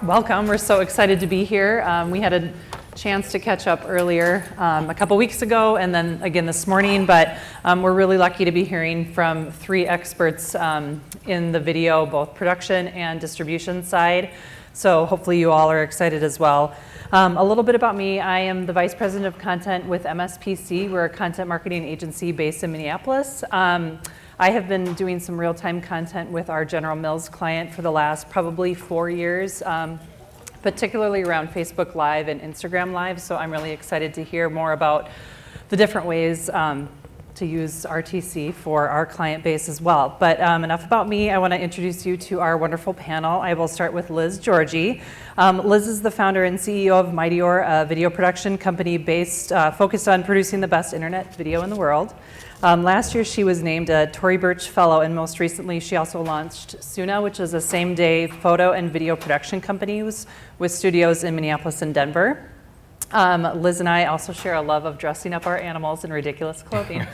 Welcome. We're so excited to be here. We had a chance to catch up earlier a couple weeks ago and then again this morning, but we're really lucky to be hearing from three experts in the video, both production and distribution side. So hopefully you all are excited as well. A little bit about me. I am the Vice President of Content with MSP-C. We're a content marketing agency based in Minneapolis. I have been doing some real-time content with our General Mills client for the last probably 4 years, particularly around Facebook Live and Instagram Live. So I'm really excited to hear more about the different ways to use RTC for our client base as well. But enough about me. I want to introduce you to our wonderful panel. I will start with Liz Giorgi. Liz is the founder and CEO of Mighteor, a video production company focused on producing the best internet video in the world. Last year, she was named a Tory Burch Fellow, and most recently, she also launched Suna, which is a same-day photo and video production company with studios in Minneapolis and Denver. Liz and I also share a love of dressing up our animals in ridiculous clothing.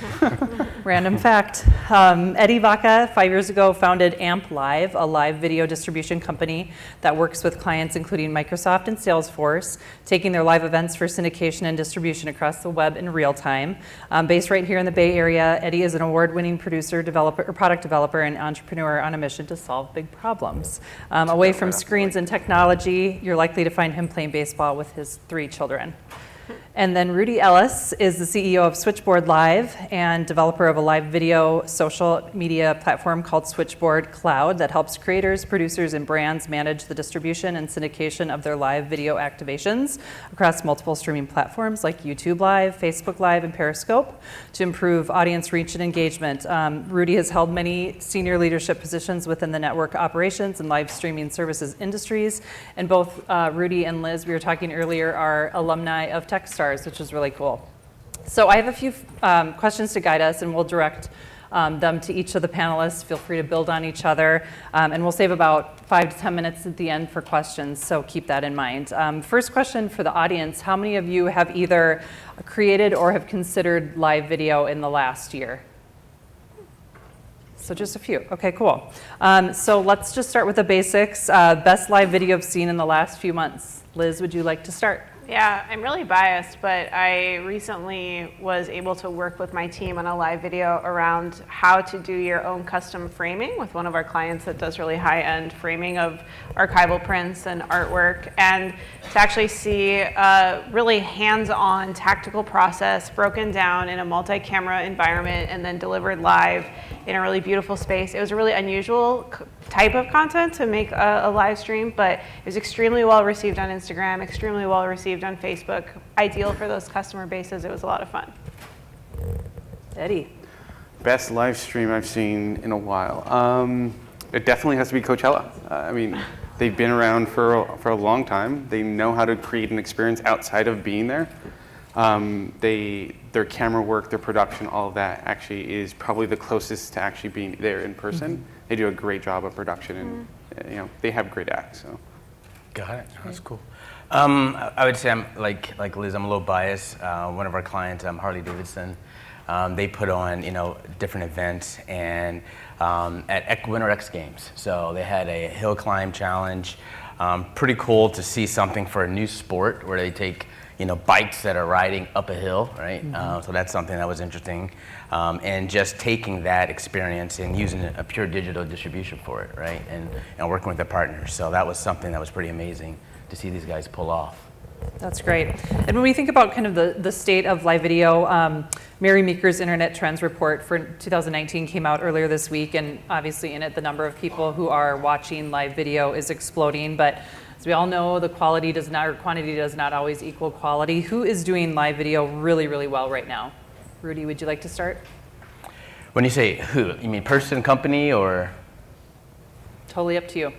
Random fact. Eddie Vaca, 5 years ago, founded AmpLive, a live video distribution company that works with clients including Microsoft and Salesforce, taking their live events for syndication and distribution across the web in real time. Based right here in the Bay Area, Eddie is an award-winning producer, product developer, and entrepreneur on a mission to solve big problems. Away from screens and technology, you're likely to find him playing baseball with his 3 children. And then Rudy Ellis is the CEO of Switchboard Live and developer of a live video social media platform called Switchboard Cloud that helps creators, producers, and brands manage the distribution and syndication of their live video activations across multiple streaming platforms like YouTube Live, Facebook Live, and Periscope to improve audience reach and engagement. Rudy has held many senior leadership positions within the network operations and live streaming services industries. And both Rudy and Liz, we were talking earlier, are alumni of Techstars, which is really cool. So I have a few questions to guide us, and we'll direct them to each of the panelists. Feel free to build on each other, and we'll save about 5 to 10 minutes at the end for questions, so keep that in mind. First question for the audience: how many of you have either created or have considered live video in the last year? So just a few. Okay, cool. So let's just start with the basics. Best live video you've seen in the last few months. Liz, would you like to start? Yeah, I'm really biased, but I recently was able to work with my team on a live video around how to do your own custom framing with one of our clients that does really high-end framing of archival prints and artwork, and to actually see a really hands-on tactical process broken down in a multi-camera environment and then delivered live in a really beautiful space. It was a really unusual type of content to make a live stream, but it was extremely well received on Instagram, extremely well received on Facebook, ideal for those customer bases. It was a lot of fun. Eddie. Best live stream I've seen in a while. It definitely has to be Coachella. I mean, they've been around for a long time. They know how to create an experience outside of being there. Their camera work, their production, all of that actually is probably the closest to actually being there in person. Mm-hmm. They do a great job of production, and they have great acts. So. Got it. That's cool. I would say I'm like Liz. I'm a little biased. One of our clients, Harley Davidson, they put on different events and at Winter X Games. So they had a hill climb challenge. Pretty cool to see something for a new sport where they take bikes that are riding up a hill, right? Mm-hmm. So that's something that was interesting. And just taking that experience and using a pure digital distribution for it, right? And working with the partners. So that was something that was pretty amazing to see these guys pull off. That's great. And when we think about kind of the state of live video, Mary Meeker's Internet Trends Report for 2019 came out earlier this week, and obviously in it, the number of people who are watching live video is exploding. But as we all know, the quantity does not always equal quality. Who is doing live video really, really well right now? Rudy, would you like to start? When you say who, you mean person, company, or? Totally up to you.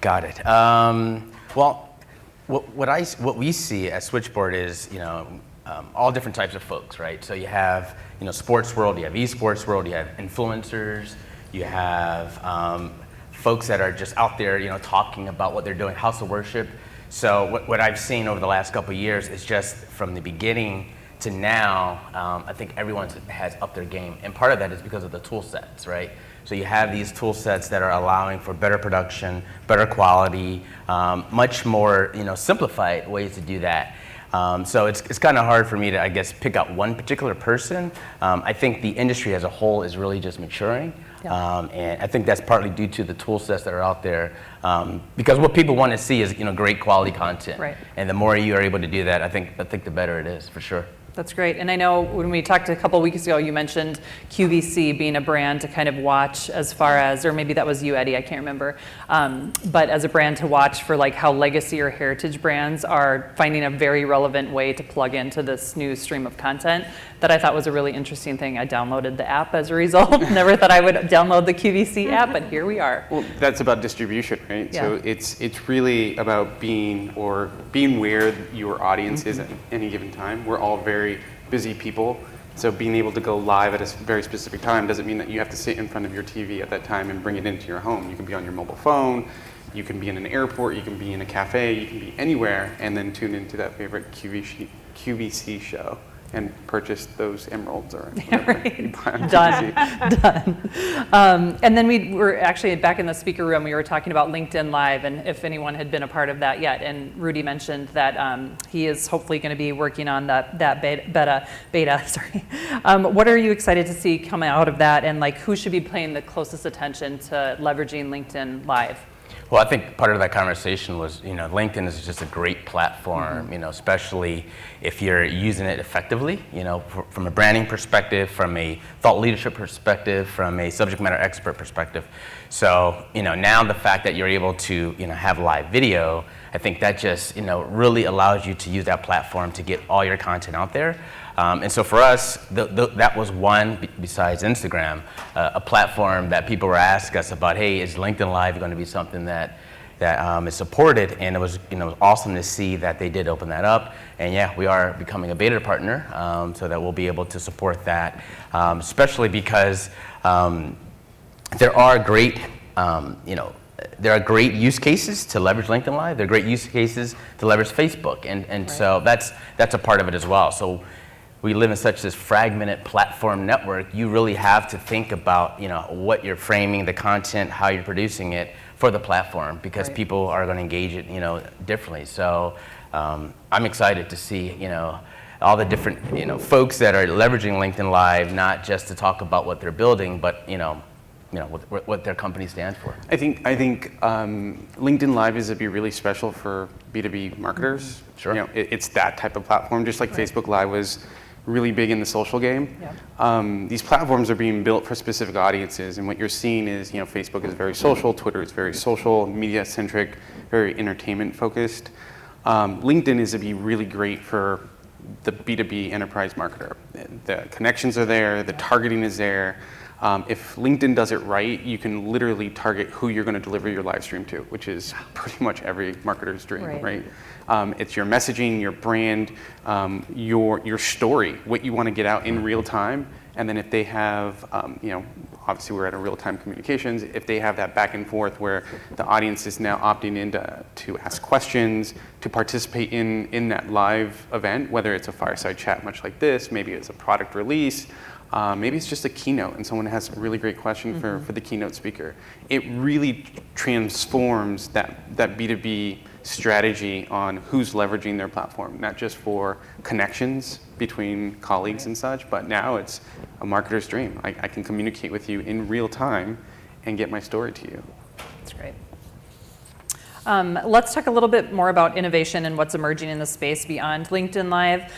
Got it. Well, what we see at Switchboard is all different types of folks, right? So you have sports world, you have esports world, you have influencers, you have folks that are just out there, talking about what they're doing, house of worship. So what I've seen over the last couple of years is just from the beginning to now, I think everyone has upped their game. And part of that is because of the tool sets, right? So you have these tool sets that are allowing for better production, better quality, much more simplified ways to do that. So it's kind of hard for me to, I guess, pick out one particular person. I think the industry as a whole is really just maturing. Yeah. And I think that's partly due to the tool sets that are out there. Because what people want to see is great quality content. Right. And the more you are able to do that, I think the better it is, for sure. That's great. And I know when we talked a couple weeks ago, you mentioned QVC being a brand to kind of watch as far as, or maybe that was you, Eddie, I can't remember. But as a brand to watch for like how legacy or heritage brands are finding a very relevant way to plug into this new stream of content that I thought was a really interesting thing. I downloaded the app as a result. Never thought I would download the QVC app, but here we are. Well, that's about distribution, right? Yeah. So it's really about being where your audience is at any given time. We're all very busy people, so being able to go live at a very specific time doesn't mean that you have to sit in front of your TV at that time and bring it into your home. You can be on your mobile phone, you can be in an airport, you can be in a cafe, you can be anywhere, and then tune into that favorite QVC show and purchase those emeralds or whatever. Right. Done. And then we were actually back in the speaker room, we were talking about LinkedIn Live and if anyone had been a part of that yet. And Rudy mentioned that he is hopefully going to be working on that beta. Sorry. What are you excited to see come out of that, and like who should be paying the closest attention to leveraging LinkedIn Live? Well, I think part of that conversation was, LinkedIn is just a great platform, especially if you're using it effectively, from a branding perspective, from a thought leadership perspective, from a subject matter expert perspective. So, now the fact that you're able to, have live video, I think that just, really allows you to use that platform to get all your content out there. And so for us, that was one, besides Instagram, a platform that people were asking us about, hey, is LinkedIn Live going to be something that is supported? And it was awesome to see that they did open that up. And yeah, we are becoming a beta partner, so that we'll be able to support that, especially because there are great, there are great use cases to leverage LinkedIn Live. There are great use cases to leverage Facebook. And right. So that's a part of it as well. So we live in such this fragmented platform network, you really have to think about, what you're framing, the content, how you're producing it for the platform, because right. people are going to engage it, differently. So I'm excited to see, all the different, folks that are leveraging LinkedIn Live, not just to talk about what they're building, but, what their company stands for. I think LinkedIn Live is to be really special for B2B marketers. Sure. It's that type of platform, just like right. Facebook Live was really big in the social game. Yep. These platforms are being built for specific audiences, and what you're seeing is, Facebook is very social, Twitter is very social, media-centric, very entertainment-focused. LinkedIn is to be really great for the B2B enterprise marketer. The connections are there, the targeting is there. If LinkedIn does it right, you can literally target who you're going to deliver your live stream to, which is pretty much every marketer's dream, right? It's your messaging, your brand, your story, what you want to get out in real time. And then if they have, obviously we're at a real-time communications, if they have that back and forth where the audience is now opting in to ask questions, to participate in that live event, whether it's a fireside chat much like this, maybe it's a product release, maybe it's just a keynote and someone has a really great question for the keynote speaker. It really transforms that B2B strategy on who's leveraging their platform, not just for connections between colleagues and such, but now it's a marketer's dream. I can communicate with you in real time and get my story to you. That's great. Let's talk a little bit more about innovation and what's emerging in the space beyond LinkedIn Live.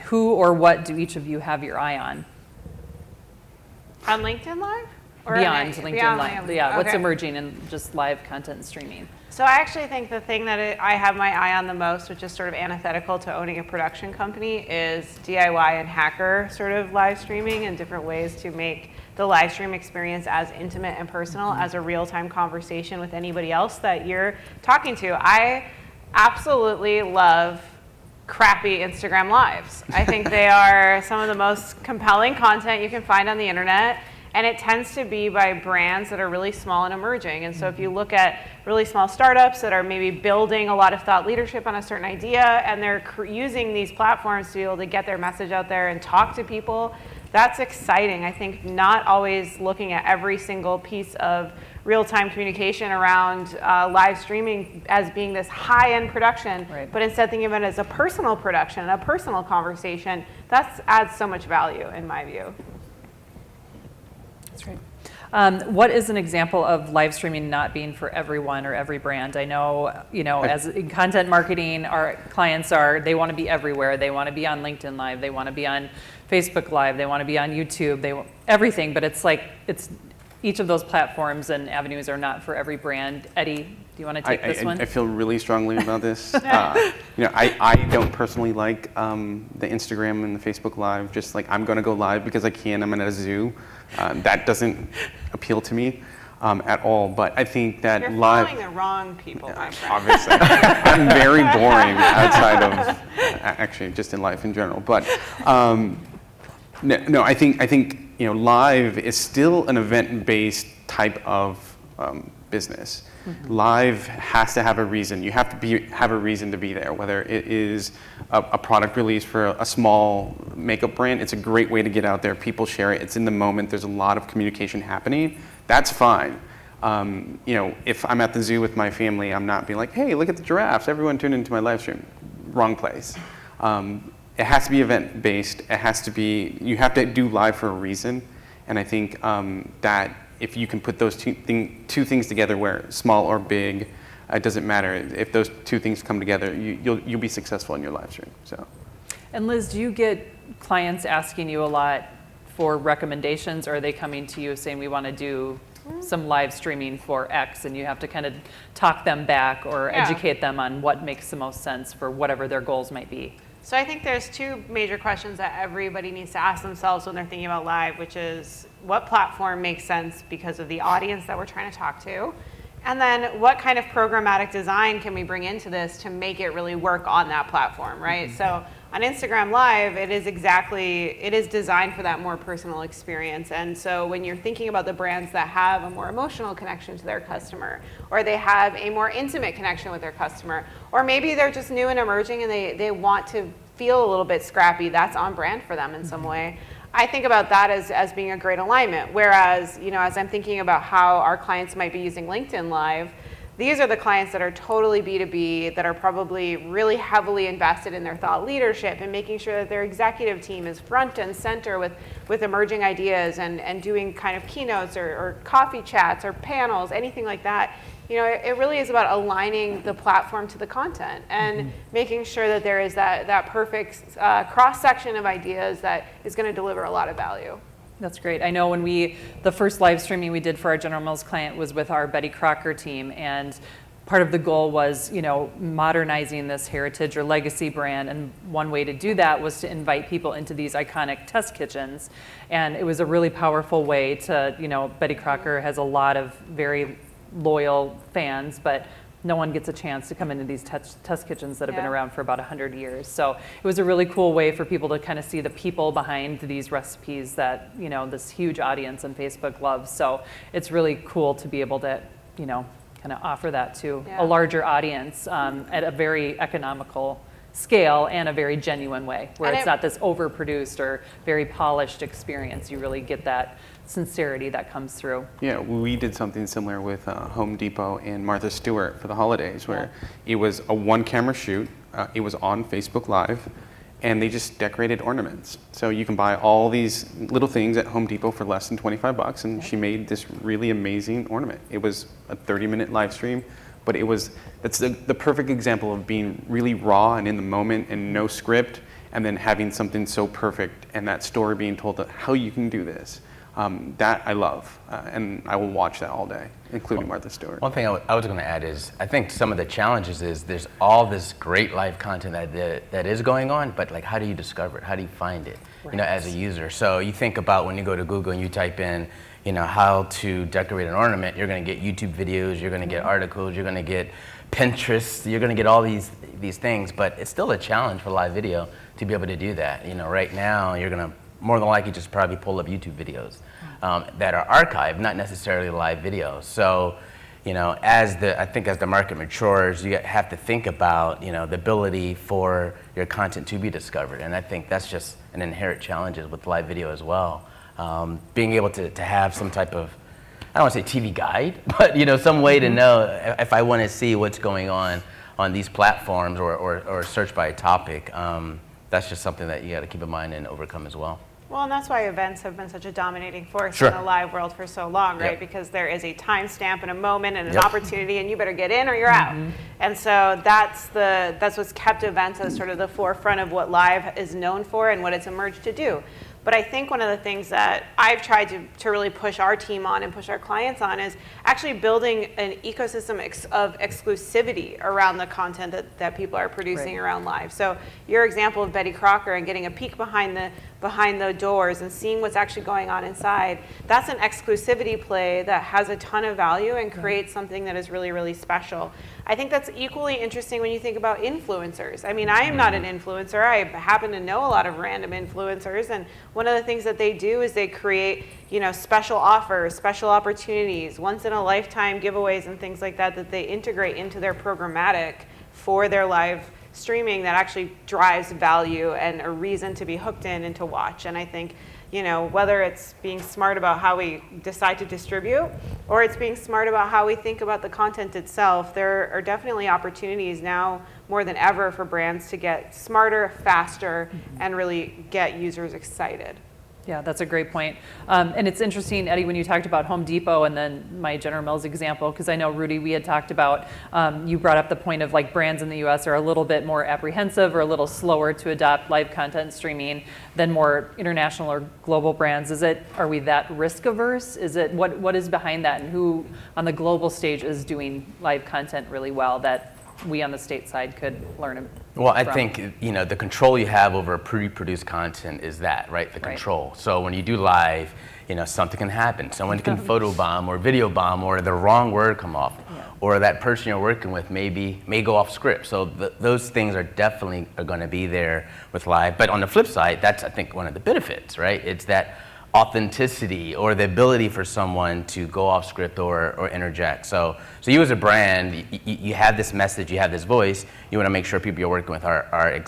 Who or what do each of you have your eye on? On LinkedIn Live? Or beyond LinkedIn Live. Yeah, okay. What's emerging in just live content streaming? So I actually think the thing that I have my eye on the most, which is sort of antithetical to owning a production company, is DIY and hacker sort of live streaming and different ways to make the live stream experience as intimate and personal as a real-time conversation with anybody else that you're talking to. I absolutely love crappy Instagram lives. I think they are some of the most compelling content you can find on the internet. And it tends to be by brands that are really small and emerging. And so if you look at really small startups that are maybe building a lot of thought leadership on a certain idea, and they're using these platforms to be able to get their message out there and talk to people, that's exciting. I think not always looking at every single piece of real-time communication around live streaming as being this high-end production, but instead thinking of it as a personal production, a personal conversation. That adds so much value in my view. That's right. What is an example of live streaming not being for everyone or every brand? I know, as in content marketing, our clients they want to be everywhere. They want to be on LinkedIn Live. They want to be on Facebook Live. They want to be on YouTube. Everything, but it's each of those platforms and avenues are not for every brand. Eddie, do you want to take this one? I feel really strongly about this. I don't personally like the Instagram and the Facebook Live. Just like I'm going to go live because I can. I'm at a zoo. That doesn't appeal to me at all. But I think that You're live. following the wrong people, my friend. Obviously, I'm very boring outside of actually just in life in general. But no, I think live is still an event-based type of business. Live has to have a reason. You have to have a reason to be there, whether it is a product release for a small makeup brand. It's a great way to get out there. People share it. It's in the moment. There's a lot of communication happening. That's fine. If I'm at the zoo with my family, I'm not being like, hey, look at the giraffes. Everyone tune into my live stream. Wrong place. It has to be event-based. It has to be, you have to do live for a reason. And I think that if you can put those two things together, where small or big, it doesn't matter. If those two things come together, you'll be successful in your live stream. So. And Liz, do you get clients asking you a lot for recommendations, or are they coming to you saying we want to do some live streaming for X, and you have to kind of talk them back or educate them on what makes the most sense for whatever their goals might be? So I think there's two major questions that everybody needs to ask themselves when they're thinking about live, which is what platform makes sense because of the audience that we're trying to talk to? And then what kind of programmatic design can we bring into this to make it really work on that platform, right? So on Instagram Live, it is designed for that more personal experience. And so when you're thinking about the brands that have a more emotional connection to their customer, or they have a more intimate connection with their customer, or maybe they're just new and emerging and they want to feel a little bit scrappy, that's on brand for them in some way. I think about that as being a great alignment. Whereas, as I'm thinking about how our clients might be using LinkedIn Live, these are the clients that are totally B2B, that are probably really heavily invested in their thought leadership and making sure that their executive team is front and center with emerging ideas and doing kind of keynotes or coffee chats or panels, anything like that. It really is about aligning the platform to the content and making sure that there is that perfect cross-section of ideas that is going to deliver a lot of value. That's great. I know when the first live streaming we did for our General Mills client was with our Betty Crocker team, and part of the goal was, modernizing this heritage or legacy brand, and one way to do that was to invite people into these iconic test kitchens, and it was a really powerful way to, Betty Crocker has a lot of very loyal fans, but no one gets a chance to come into these test kitchens that have been around for about 100 years. So it was a really cool way for people to kind of see the people behind these recipes that, this huge audience on Facebook loves. So it's really cool to be able to, kind of offer that to a larger audience at a very economical scale and a very genuine way, where it's not this overproduced or very polished experience. You really get that sincerity that comes through. Yeah, we did something similar with Home Depot and Martha Stewart for the holidays, where it was a one-camera shoot. It was on Facebook Live, and they just decorated ornaments. So you can buy all these little things at Home Depot for less than $25, and she made this really amazing ornament. It was a 30-minute live stream, but that's the perfect example of being really raw and in the moment and no script, and then having something so perfect and that story being told how you can do this. That I love, and I will watch that all day, including Martha Stewart. One thing I was going to add is, I think some of the challenges is there's all this great live content that is going on, but like, how do you discover it? How do you find it, as a user? So you think about when you go to Google and you type in, how to decorate an ornament, you're going to get YouTube videos, you're going to get articles, you're going to get Pinterest, you're going to get all these things, but it's still a challenge for live video to be able to do that. Right now, you're going to more than likely just probably pull up YouTube videos that are archived, not necessarily live videos. So, you know, I think as the market matures, you have to think about, you know, the ability for your content to be discovered. And I think that's just an inherent challenge with live video as well. Being able to have some type of, I don't want to say TV guide, but, you know, some way to know if I want to see what's going on these platforms or search by a topic. That's just something that you got to keep in mind and overcome as well. Well, and that's why events have been such a dominating force Sure. in the live world for so long, right? Yep. Because there is a timestamp and a moment and an Yep. opportunity, and you better get in or you're out. And so that's what's kept events as sort of the forefront of what live is known for and what it's emerged to do. But I think one of the things that I've tried to really push our team on and push our clients on is actually building an ecosystem of exclusivity around the content that people are producing around live. So your example of Betty Crocker and getting a peek behind the doors and seeing what's actually going on inside, that's an exclusivity play that has a ton of value and creates something that is really, really special. I think that's equally interesting when you think about influencers. I mean, I am not an influencer. I happen to know a lot of random influencers, and one of the things that they do is they create, you know, special offers, special opportunities, once in a lifetime giveaways and things like that they integrate into their programmatic for their live streaming that actually drives value and a reason to be hooked in and to watch. And I think, you know, whether it's being smart about how we decide to distribute or it's being smart about how we think about the content itself, there are definitely opportunities now more than ever for brands to get smarter, faster, and really get users excited. Yeah, that's a great point. And it's interesting, Eddie, when you talked about Home Depot and then my General Mills example, because I know, Rudy, we had talked about, you brought up the point of like brands in the US are a little bit more apprehensive or a little slower to adopt live content streaming than more international or global brands. Are we that risk averse? What is behind that, and who on the global stage is doing live content really well that we on the state side could learn? Well, I think, you know, the control you have over pre-produced content is that, right? The control. So when you do live, you know, something can happen. Someone can photobomb or video bomb, or the wrong word come off, or that person you're working with may go off script. So those things are definitely going to be there with live. But on the flip side, that's, I think, one of the benefits, right? It's that authenticity or the ability for someone to go off script or interject. So you as a brand, you have this message, you have this voice, you want to make sure people you're working with are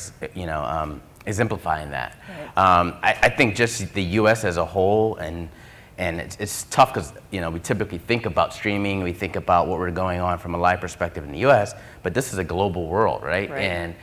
exemplifying that. Right. I think just the US as a whole, and it's tough because, you know, we typically think about streaming, we think about what we're going on from a live perspective in the US, but this is a global world, right?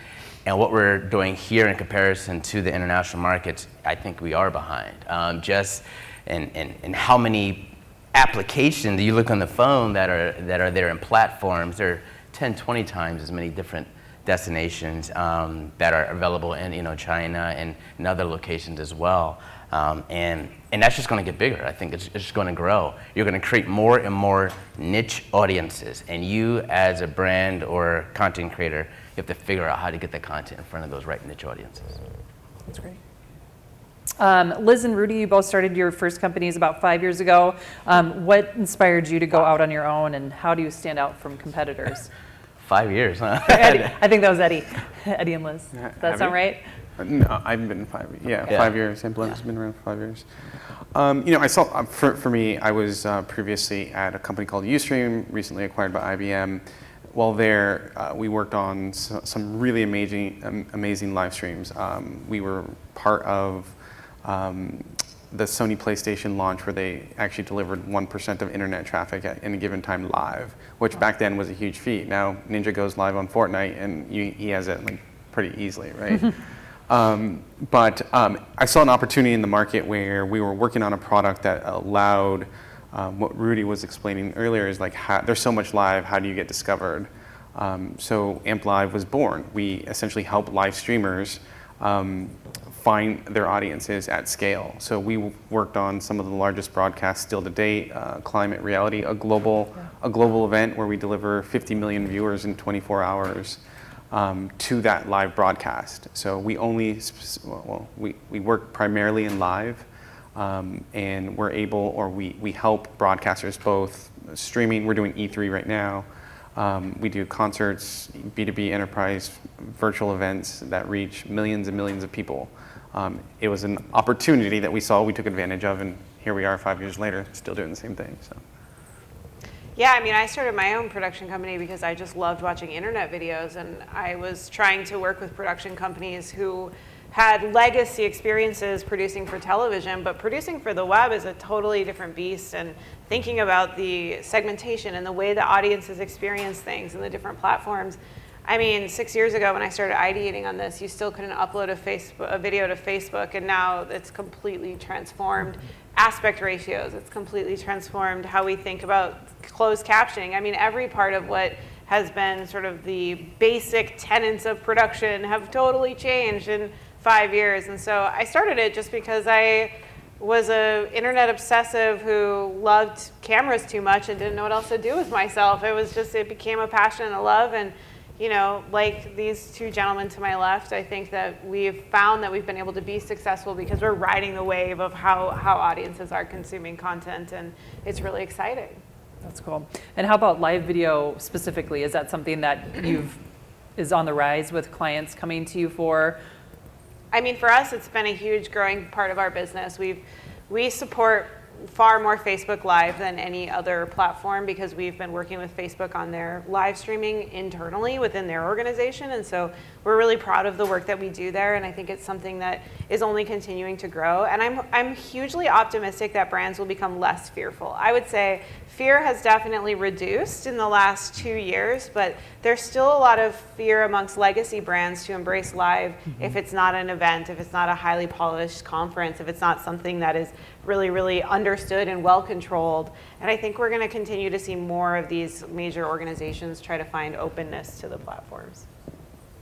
And what we're doing here in comparison to the international markets, I think we are behind. Just in how many applications you look on the phone that are there in platforms, there are 10, 20 times as many different destinations that are available in, you know, China and in other locations as well. And that's just going to get bigger. I think it's just going to grow. You're going to create more and more niche audiences, and you as a brand or content creator, you have to figure out how to get the content in front of those right niche audiences. That's great. Liz and Rudy, you both started your first companies about 5 years ago. What inspired you to go out on your own, and how do you stand out from competitors? 5 years, huh? Eddie, I think that was Eddie. Eddie and Liz. Does that sound right? No, I've been 5 years. Yeah, 5 years. AmpLive's been around for 5 years. You know, I saw, for me, I was previously at a company called Ustream, recently acquired by IBM. While there, we worked on some really amazing live streams. We were part of the Sony PlayStation launch, where they actually delivered 1% of internet traffic at any given time live, which back then was a huge feat. Now Ninja goes live on Fortnite, and he has it like pretty easily, right? But I saw an opportunity in the market where we were working on a product that allowed what Rudy was explaining earlier is like, there's so much live, how do you get discovered? So AmpLive was born. We essentially help live streamers find their audiences at scale. So we worked on some of the largest broadcasts still to date, Climate Reality, a global event where we deliver 50 million viewers in 24 hours to that live broadcast. So we we work primarily in live. And we're able, or we help broadcasters both streaming. We're doing E3 right now. We do concerts, B2B enterprise, virtual events that reach millions and millions of people. It was an opportunity that we saw, we took advantage of, and here we are 5 years later, still doing the same thing. So. Yeah, I mean, I started my own production company because I just loved watching internet videos, and I was trying to work with production companies who had legacy experiences producing for television, but producing for the web is a totally different beast, and thinking about the segmentation and the way the audiences experience things and the different platforms. I mean, 6 years ago when I started ideating on this, you still couldn't upload a video to Facebook, and now it's completely transformed aspect ratios. It's completely transformed how we think about closed captioning. I mean, every part of what has been sort of the basic tenets of production have totally changed in 5 years. And so I started it just because I was an internet obsessive who loved cameras too much and didn't know what else to do with myself. It became a passion and a love. And you know, like these two gentlemen to my left, I think that we've found that we've been able to be successful because we're riding the wave of how audiences are consuming content, and it's really exciting. That's cool. And how about live video specifically? Is that something that is on the rise with clients coming to you for? I mean, for us, it's been a huge growing part of our business. We support far more Facebook Live than any other platform because we've been working with Facebook on their live streaming internally within their organization. And so we're really proud of the work that we do there. And I think it's something that is only continuing to grow. And I'm hugely optimistic that brands will become less fearful. I would say fear has definitely reduced in the last 2 years, but there's still a lot of fear amongst legacy brands to embrace live if it's not an event, if it's not a highly polished conference, if it's not something that is really, really understood and well controlled. And I think we're going to continue to see more of these major organizations try to find openness to the platforms.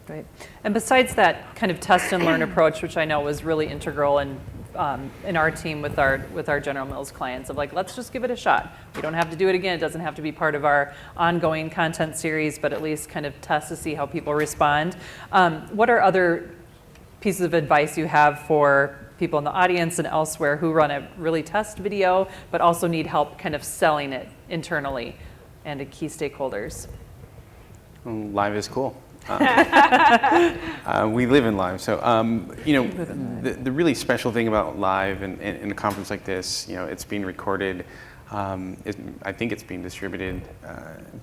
Right. And besides that kind of test and learn approach, which I know was really integral in our team with our General Mills clients, of like, let's just give it a shot. We don't have to do it again. It doesn't have to be part of our ongoing content series, but at least kind of test to see how people respond. What are other pieces of advice you have for people in the audience and elsewhere who run a really test video, but also need help kind of selling it internally and to key stakeholders? Live is cool. We live in live, so you know, the really special thing about live and in a conference like this, you know, it's being recorded. I think it's being distributed,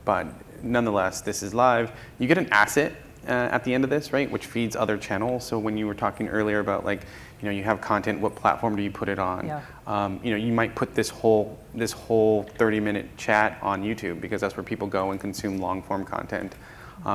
but nonetheless, this is live. You get an asset at the end of this, right, which feeds other channels. So when you were talking earlier about, like, you know, you have content, what platform do you put it on? Yeah. You know, you might put this whole 30-minute chat on YouTube because that's where people go and consume long-form content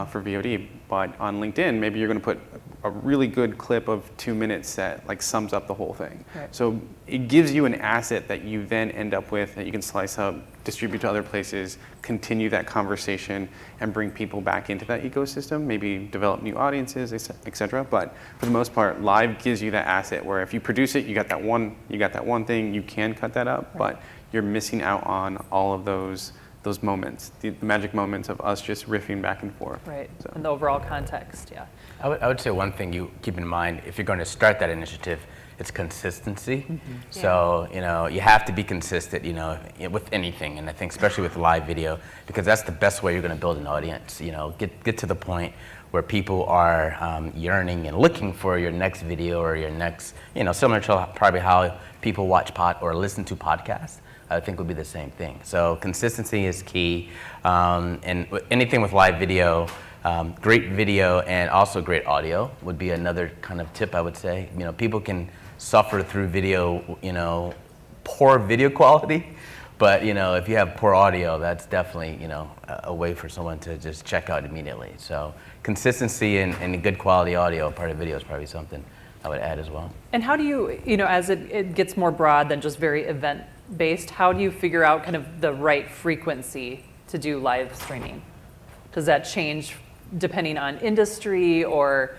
for VOD. But on LinkedIn, maybe you're going to put a really good clip of 2 minutes that like sums up the whole thing. Right. So it gives you an asset that you then end up with that you can slice up, distribute to other places, continue that conversation, and bring people back into that ecosystem. Maybe develop new audiences, etc. But for the most part, live gives you that asset where if you produce it, you got that one thing. You can cut that up, right, but you're missing out on all of those moments, the magic moments of us just riffing back and forth. Right, so. and the overall context, yeah. I would say one thing you keep in mind if you're going to start that initiative, it's consistency. So, you know, you have to be consistent, you know, with anything, and I think especially with live video, because that's the best way you're going to build an audience. You know, get to the point where people are yearning and looking for your next video or your next, you know, similar to probably how people watch or listen to podcasts. I think would be the same thing. So consistency is key, and anything with live video, great video and also great audio would be another kind of tip I would say. You know, people can suffer through video, you know, poor video quality, but you know, if you have poor audio, that's definitely, you know, a way for someone to just check out immediately. So consistency and good quality audio part of video is probably something I would add as well. And how do you know, as it gets more broad than just very event-based, how do you figure out kind of the right frequency to do live streaming? Does that change depending on industry or,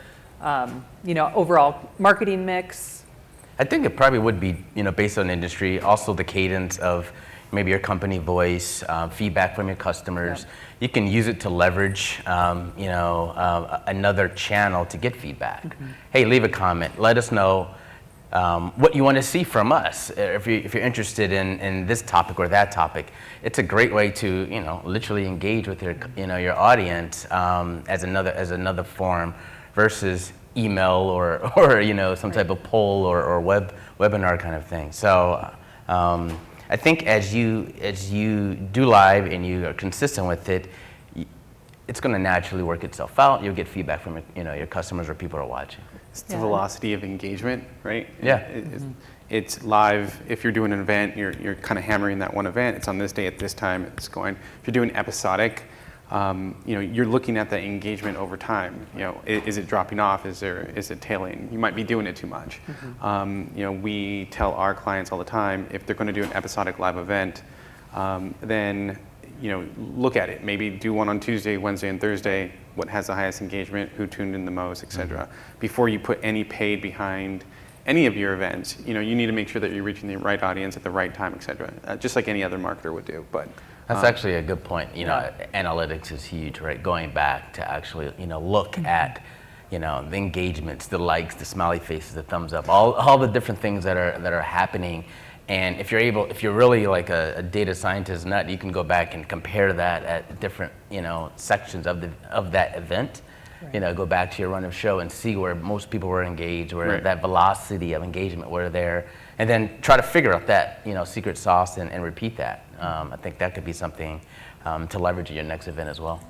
you know, overall marketing mix? I think it probably would be, you know, based on industry, also the cadence of maybe your company voice, feedback from your customers. Yep. You can use it to leverage, you know, another channel to get feedback. Hey, leave a comment. Let us know what you want to see from us. If you're interested in this topic or that topic, it's a great way to, you know, literally engage with your, you know, your audience as another form versus email or you know, some type of poll or webinar kind of thing. So I think as you do live and you are consistent with it, it's going to naturally work itself out. You'll get feedback from your customers or people who are watching. It's the velocity of engagement, right? Yeah. It's live. If you're doing an event, you're kind of hammering that one event. It's on this day at this time. It's going. If you're doing episodic, you're looking at the engagement over time. Is it dropping off? Is it tailing? You might be doing it too much. We tell our clients all the time, if they're going to do an episodic live event, then look at it. Maybe do one on Tuesday, Wednesday, and Thursday. What has the highest engagement? Who tuned in the most, etc. Before you put any paid behind any of your events, you need to make sure that you're reaching the right audience at the right time, etc. Just like any other marketer would do. But that's actually a good point. Analytics is huge, right? Going back to actually, look at, the engagements, the likes, the smiley faces, the thumbs up, all the different things that are happening. And if you're really like a data scientist nut, you can go back and compare that at different, sections of that event. Right. Go back to your run of show and see where most people were engaged, where that velocity of engagement were there, and then try to figure out that, secret sauce and repeat that. I think that could be something to leverage at your next event as well.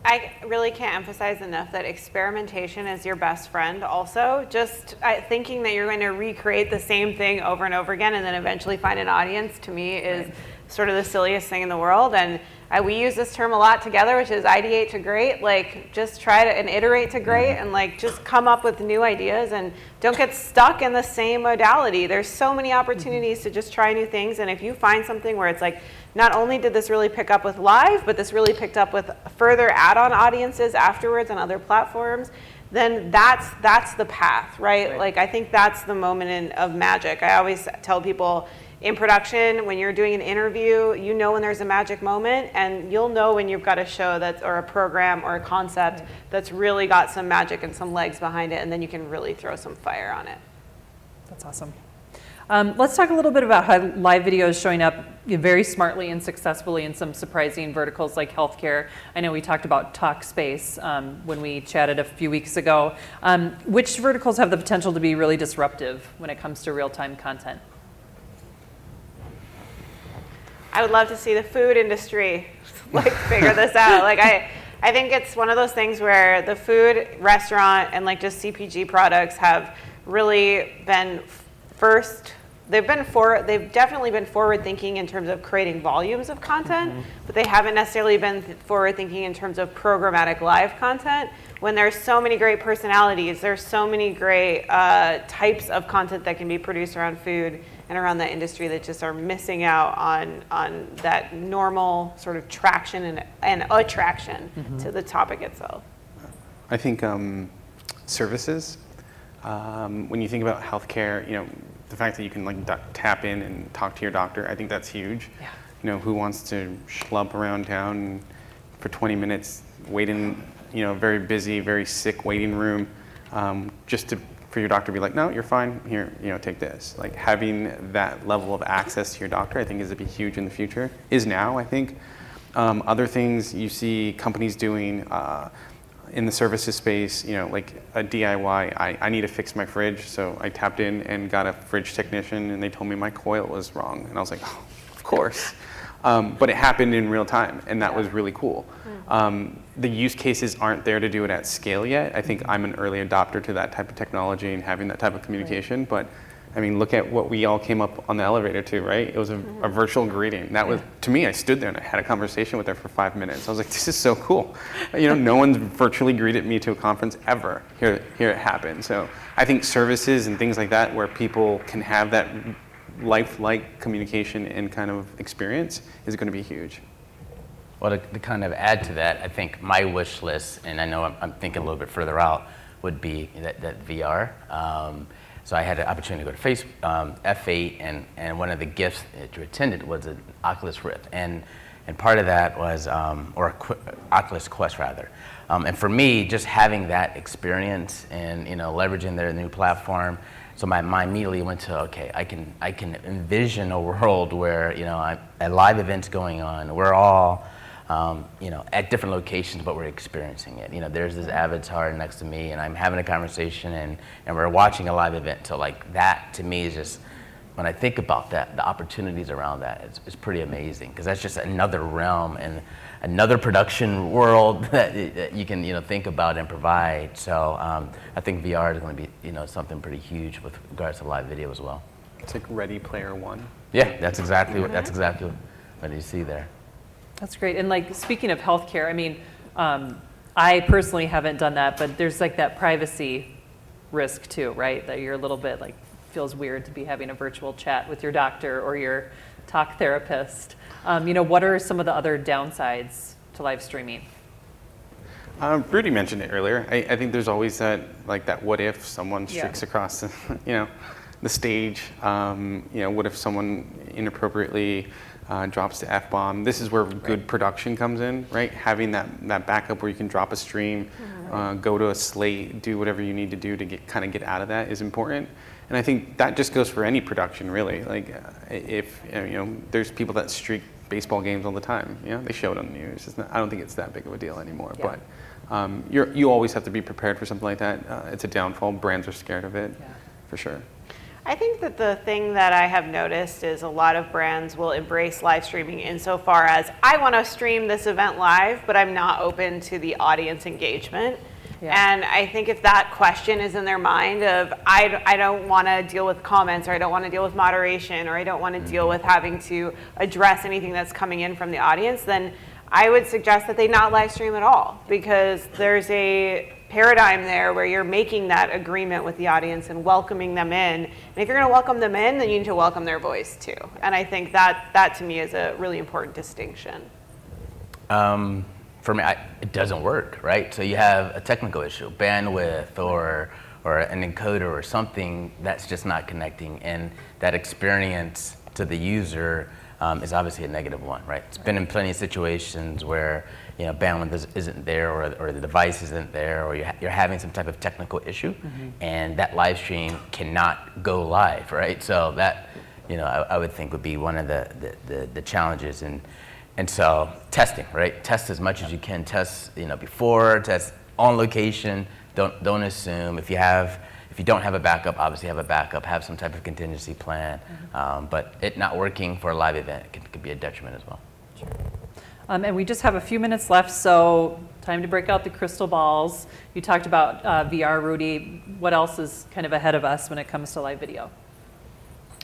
I really can't emphasize enough that experimentation is your best friend also. Just thinking that you're going to recreate the same thing over and over again and then eventually find an audience, to me, is sort of the silliest thing in the world. And we use this term a lot together, which is ideate to great. Like, just try to and iterate to great, and like just come up with new ideas and don't get stuck in the same modality. There's so many opportunities to just try new things. And if you find something where it's like, not only did this really pick up with live, but this really picked up with further add-on audiences afterwards on other platforms, then that's the path, right? Like, I think that's the moment of magic. I always tell people, in production, when you're doing an interview, when there's a magic moment, and you'll know when you've got a show or a program or a concept that's really got some magic and some legs behind it, and then you can really throw some fire on it. That's awesome. Let's talk a little bit about how live video is showing up very smartly and successfully in some surprising verticals like healthcare. I know we talked about Talkspace when we chatted a few weeks ago. Which verticals have the potential to be really disruptive when it comes to real-time content? I would love to see the food industry figure this out. I think it's one of those things where the food, restaurant, and just CPG products have really been first. They've definitely been forward thinking in terms of creating volumes of content, but they haven't necessarily been forward thinking in terms of programmatic live content. When there's so many great personalities, there's so many great types of content that can be produced around food and around that industry that just are missing out on that normal sort of traction and attraction to the topic itself. I think services. When you think about healthcare, the fact that you can tap in and talk to your doctor, I think that's huge. Yeah. Who wants to schlump around town for 20 minutes, wait in, a very busy, very sick waiting room, just for your doctor to be like, no, you're fine. Here, take this. Like, having that level of access to your doctor, I think, is to be huge in the future. Is now, I think. Other things you see companies doing. In the services space, like a DIY, I need to fix my fridge, so I tapped in and got a fridge technician, and they told me my coil was wrong, and I was like, oh, of course. But it happened in real time, and that was really cool. The use cases aren't there to do it at scale yet. I think I'm an early adopter to that type of technology and having that type of communication, but I mean, look at what we all came up on the elevator to, right? It was a virtual greeting. That was, to me, I stood there and I had a conversation with her for 5 minutes. I was like, this is so cool. No one's virtually greeted me to a conference ever. Here it happened. So I think services and things like that where people can have that lifelike communication and kind of experience is going to be huge. Well, to kind of add to that, I think my wish list, and I know I'm thinking a little bit further out, would be that VR. So I had an opportunity to go to F8, and one of the gifts that you attended was an Oculus Rift, and part of that was, Oculus Quest rather. And for me, just having that experience and leveraging their new platform, so my mind immediately went to, okay, I can envision a world where a live event's going on, we're all at different locations, but we're experiencing it. There's this avatar next to me, and I'm having a conversation, and we're watching a live event. So like that, to me, is just, when I think about that, the opportunities around that is pretty amazing, because that's just another realm and another production world that you can think about and provide. So I think VR is going to be something pretty huge with regards to live video as well. It's like Ready Player One. Yeah, that's exactly what you see there. That's great. And like, speaking of healthcare, I mean, I personally haven't done that, but there's like that privacy risk too, right? That you're a little bit like, feels weird to be having a virtual chat with your doctor or your talk therapist. What are some of the other downsides to live streaming? Rudy mentioned it earlier. I think there's always that what if someone streaks across the stage. What if someone inappropriately drops the F-bomb? This is where good production comes in, right? Having that backup where you can drop a stream, go to a slate, do whatever you need to do to get out of that is important. And I think that just goes for any production, really. Like, if there's people that streak baseball games all the time. They show it on the news. I don't think it's that big of a deal anymore. Yeah. But you always have to be prepared for something like that. It's a downfall. Brands are scared of it, for sure. I think that the thing that I have noticed is a lot of brands will embrace live streaming insofar as, I want to stream this event live, but I'm not open to the audience engagement. Yeah. And I think if that question is in their mind of, I don't want to deal with comments, or I don't want to deal with moderation, or I don't want to deal with having to address anything that's coming in from the audience, then I would suggest that they not live stream at all, because there's a paradigm there where you're making that agreement with the audience and welcoming them in. And if you're going to welcome them in, then you need to welcome their voice too. And I think that to me is a really important distinction. For me, it doesn't work, right? So you have a technical issue, bandwidth or an encoder or something that's just not connecting, and that experience to the user is obviously a negative one, right? It's been in plenty of situations where bandwidth isn't there, or the device isn't there, or you're having some type of technical issue, and that live stream cannot go live, right? So that I would think would be one of the challenges. And so testing, right? Test as much as you can. Test, before, test on location. Don't assume. If you don't have a backup, obviously have a backup. Have some type of contingency plan. But it not working for a live event could be a detriment as well. Sure. And we just have a few minutes left, so time to break out the crystal balls. You talked about VR, Rudy. What else is kind of ahead of us when it comes to live video?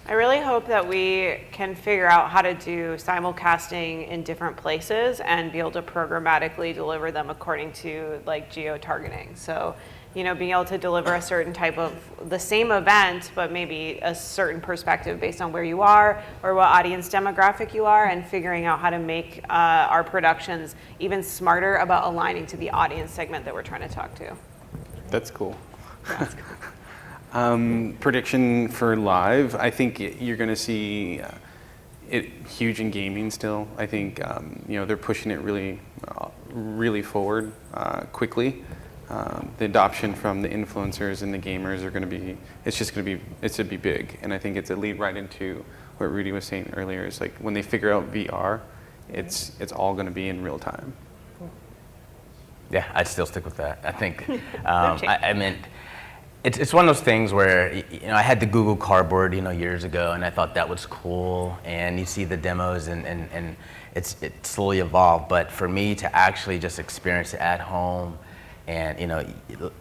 I really hope that we can figure out how to do simulcasting in different places and be able to programmatically deliver them according to geo-targeting. So, being able to deliver a certain type of the same event, but maybe a certain perspective based on where you are or what audience demographic you are, and figuring out how to make our productions even smarter about aligning to the audience segment that we're trying to talk to. That's cool. Yeah, that's cool. Prediction for live, I think you're going to see it huge in gaming still. I think they're pushing it really forward quickly. The adoption from the influencers and the gamers are going to be, it's going to be big. And I think it's a lead right into what Rudy was saying earlier, is like when they figure out VR, it's all going to be in real time. Yeah, I'd still stick with that. I think, I mean, it's one of those things where I had the Google Cardboard years ago, and I thought that was cool, and you see the demos, and it slowly evolved. But for me to actually just experience it at home, and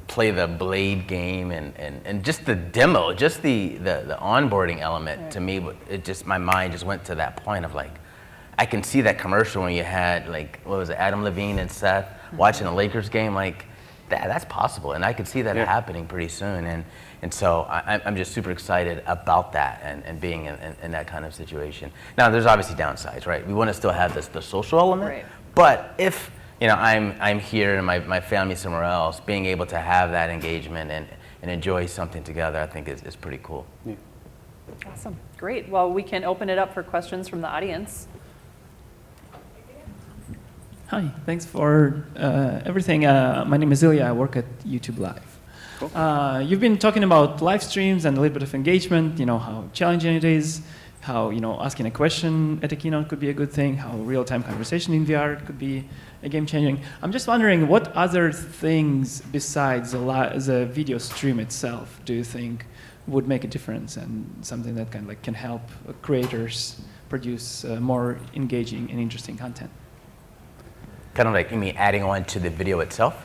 play the Blade game, and just the demo, just the onboarding element, to me, my mind just went to that point of I can see that commercial when you had what was it, Adam Levine and Seth watching a Lakers game, that's possible, and I could see that happening pretty soon, and so I'm just super excited about that and being in that kind of situation. Now, there's obviously downsides, right? We want to still have the social element, but if I'm here and my family's somewhere else, being able to have that engagement and enjoy something together, I think is pretty cool. Yeah. Awesome, great. Well, we can open it up for questions from the audience. Hi, thanks for everything. My name is Ilya. I work at YouTube Live. Cool. You've been talking about live streams and a little bit of engagement, how challenging it is, how asking a question at a keynote could be a good thing, how real-time conversation in VR could be a game-changing. I'm just wondering, what other things besides the video stream itself do you think would make a difference, and something that can help creators produce more engaging and interesting content? Kind of like, you mean adding on to the video itself?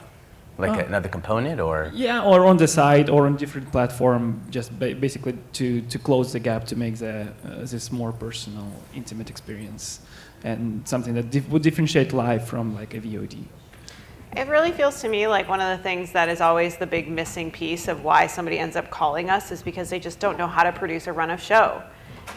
Like another component, or? Yeah, or on the side, or on different platform, just basically to close the gap, to make this more personal, intimate experience, and something that would differentiate live from like a VOD. It really feels to me like one of the things that is always the big missing piece of why somebody ends up calling us is because they just don't know how to produce a run of show.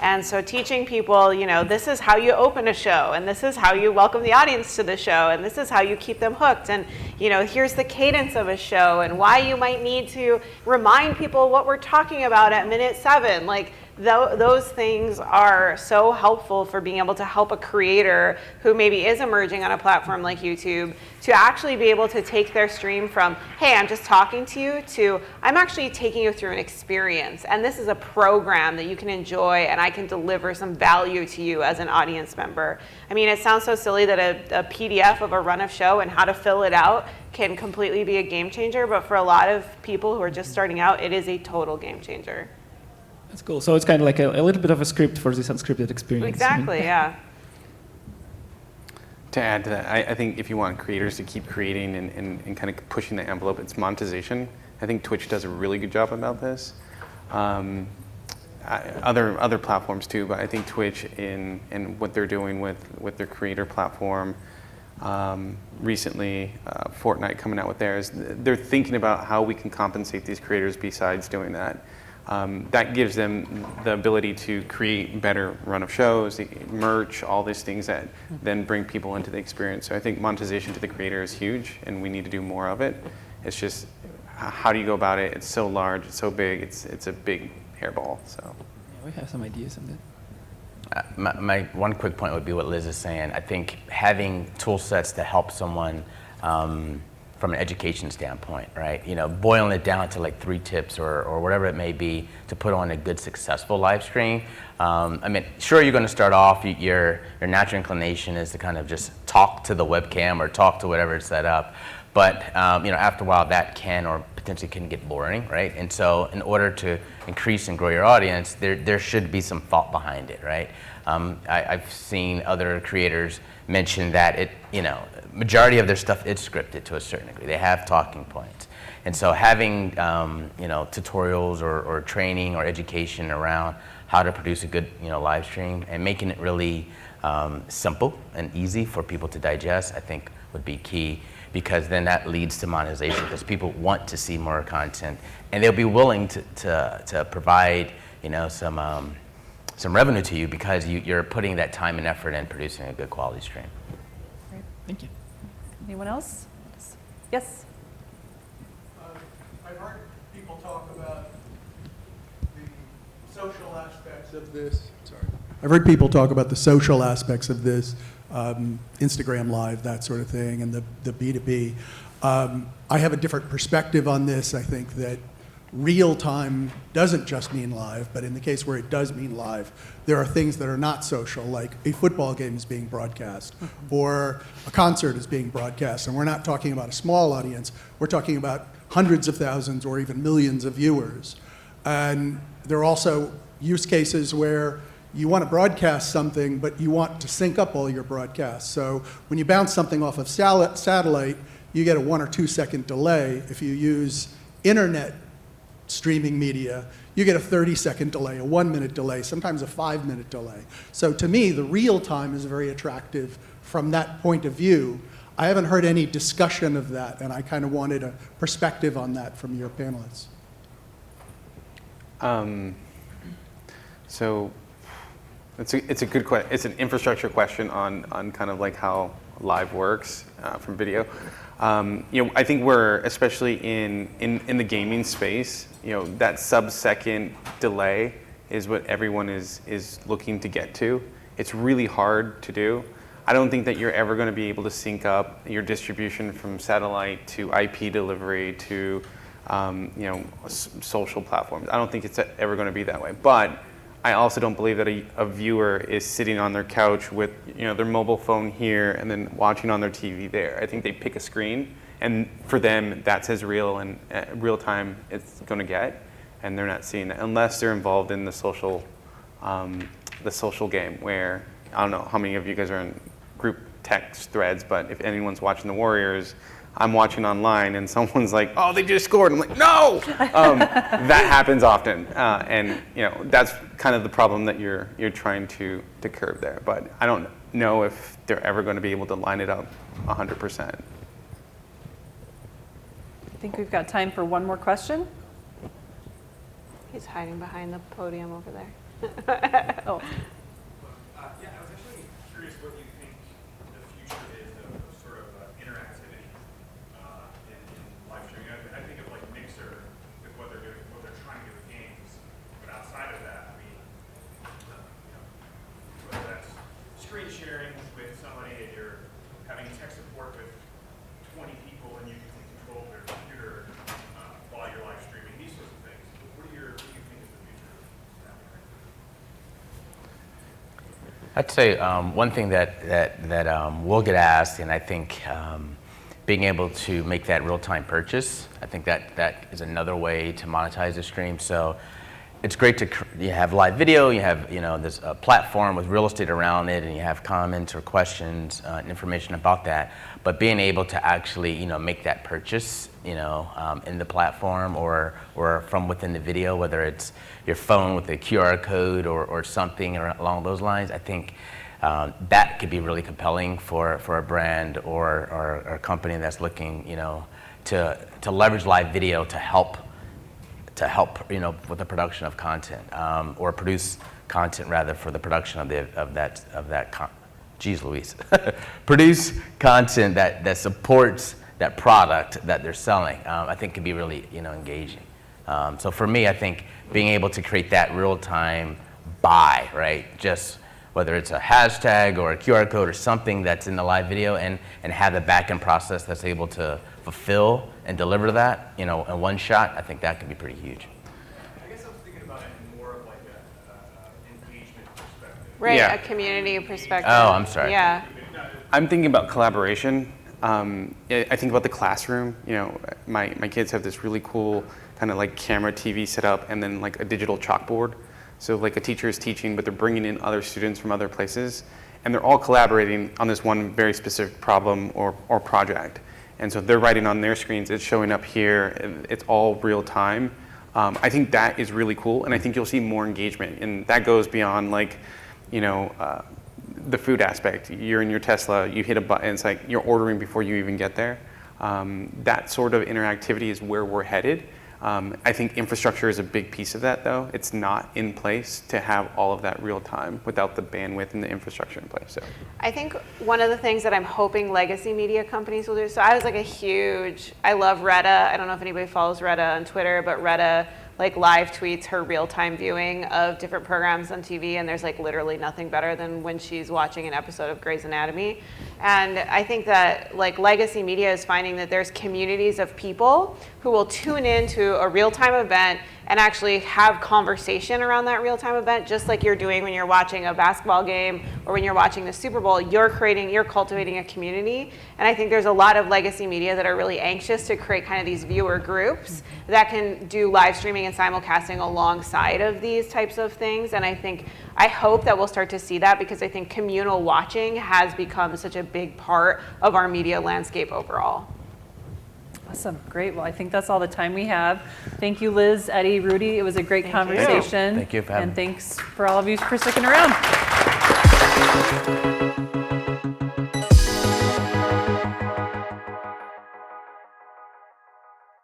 And so teaching people, this is how you open a show, and this is how you welcome the audience to the show, and this is how you keep them hooked, and here's the cadence of a show, and why you might need to remind people what we're talking about at minute 7. Like, those things are so helpful for being able to help a creator who maybe is emerging on a platform like YouTube to actually be able to take their stream from, hey, I'm just talking to you, to I'm actually taking you through an experience, and this is a program that you can enjoy, and I can deliver some value to you as an audience member. I mean, it sounds so silly that a PDF of a run of show and how to fill it out can completely be a game changer, but for a lot of people who are just starting out, it is a total game changer. That's cool. So it's kind of like a little bit of a script for this unscripted experience. Exactly, yeah. To add to that, I think if you want creators to keep creating and kind of pushing the envelope, it's monetization. I think Twitch does a really good job about this. Other platforms too, but I think Twitch in what they're doing with their creator platform, recently Fortnite coming out with theirs, they're thinking about how we can compensate these creators besides doing that. That gives them the ability to create better run of shows, merch, all these things that then bring people into the experience. So I think monetization to the creator is huge, and we need to do more of it. It's just, how do you go about it? It's so large, it's so big, it's a big hairball. So yeah, we have some ideas on that. My one quick point would be what Liz is saying. I think having tool sets to help someone from an education standpoint, right? Boiling it down to like 3 tips or whatever it may be to put on a good, successful live stream. I mean, sure, you're going to start off, your natural inclination is to kind of just talk to the webcam or talk to whatever is set up. But after a while, that can or potentially can get boring, right? And so in order to increase and grow your audience, there should be some thought behind it, right? I've seen other creators mention that majority of their stuff is scripted to a certain degree. They have talking points. And so having tutorials or training or education around how to produce a good live stream and making it really simple and easy for people to digest, I think would be key, because then that leads to monetization, because people want to see more content and they'll be willing to provide some revenue to you because you're putting that time and effort in producing a good quality stream. Great. Thank you. Anyone else? Yes? I've heard people talk about the social aspects of this. Sorry. I've heard people talk about the social aspects of this, Instagram Live, that sort of thing, and the B2B. I have a different perspective on this. I think that real time doesn't just mean live, but in the case where it does mean live, there are things that are not social, like a football game is being broadcast, or a concert is being broadcast, and we're not talking about a small audience, we're talking about hundreds of thousands or even millions of viewers. And there are also use cases where you want to broadcast something, but you want to sync up all your broadcasts. So when you bounce something off of satellite, you get a 1 or 2 second delay. If you use internet streaming media, you get a 30-second delay, a 1-minute delay, sometimes a 5-minute delay. So to me, the real time is very attractive from that point of view. I haven't heard any discussion of that, and I kind of wanted a perspective on that from your panelists. So it's a good question. It's an infrastructure question on kind of like how live works from video. I think we're, especially in the gaming space, that sub-second delay is what everyone is looking to get to. It's really hard to do. I don't think that you're ever going to be able to sync up your distribution from satellite to IP delivery to social platforms. I don't think it's ever going to be that way. But I also don't believe that a viewer is sitting on their couch with their mobile phone here and then watching on their TV there. I think they pick a screen, and for them, that's as real and real time it's going to get, and they're not seeing it unless they're involved in the social game. Where I don't know how many of you guys are in group text threads, but if anyone's watching the Warriors, I'm watching online and someone's like, "Oh, they just scored." I'm like, "No!" That happens often, and that's kind of the problem that you're trying to curb there. But I don't know if they're ever going to be able to line it up 100%. I think we've got time for one more question. He's hiding behind the podium over there. Oh. Yeah, I was actually curious what you think the future is of sort of interactivity in live streaming. I think of like Mixer with what they're doing, what they're trying to do with games, but outside of that, I mean, whether that's screen sharing with somebody and you're having tech support with 20 people and you can control their computer while you're live streaming, these sorts of things. What do you think is the future of that? I'd say one thing that we'll get asked, and I think being able to make that real-time purchase, I think that is another way to monetize the stream. So it's great to you have live video, you have this platform with real estate around it, and you have comments or questions, information about that. But being able to actually make that purchase in the platform or from within the video, whether it's your phone with a QR code or something along those lines, I think that could be really compelling for a brand or a company that's looking to leverage live video to help with the production of content or produce content rather for the production of that geez Louise produce content that supports that product that they're selling. I think could be really engaging. So for me, I think being able to create that real-time buy, right? Just whether it's a hashtag or a QR code or something that's in the live video and have the back-end process that's able to fulfill and deliver that, in one shot, I think that can be pretty huge. I guess I was thinking about it in more of like an engagement perspective. Right, Yeah. a community perspective. Oh, I'm sorry. Yeah. I'm thinking about collaboration. I think about the classroom. My kids have this really cool kind of like camera TV set up and then like a digital chalkboard. So like a teacher is teaching, but they're bringing in other students from other places, and they're all collaborating on this one very specific problem or project. And so they're writing on their screens, it's showing up here, it's all real time. I think that is really cool, and I think you'll see more engagement. And that goes beyond like, the food aspect. You're in your Tesla, you hit a button, it's like you're ordering before you even get there. That sort of interactivity is where we're headed. I think infrastructure is a big piece of that, though. It's not in place to have all of that real time without the bandwidth and the infrastructure in place. So I think one of the things that I'm hoping legacy media companies will do, so I was like I love Retta. I don't know if anybody follows Retta on Twitter, but Retta like live tweets her real-time viewing of different programs on TV, and there's like literally nothing better than when she's watching an episode of Grey's Anatomy. And I think that like legacy media is finding that there's communities of people who will tune into a real-time event and actually have conversation around that real-time event, just like you're doing when you're watching a basketball game or when you're watching the Super Bowl. You're cultivating a community. And I think there's a lot of legacy media that are really anxious to create kind of these viewer groups that can do live streaming and simulcasting alongside of these types of things. And I hope that we'll start to see that, because I think communal watching has become such a big part of our media landscape overall. Awesome, great. Well, I think that's all the time we have. Thank you, Liz, Eddie, Rudy. It was a great conversation. Thank you for having me. And thanks for all of you for sticking around.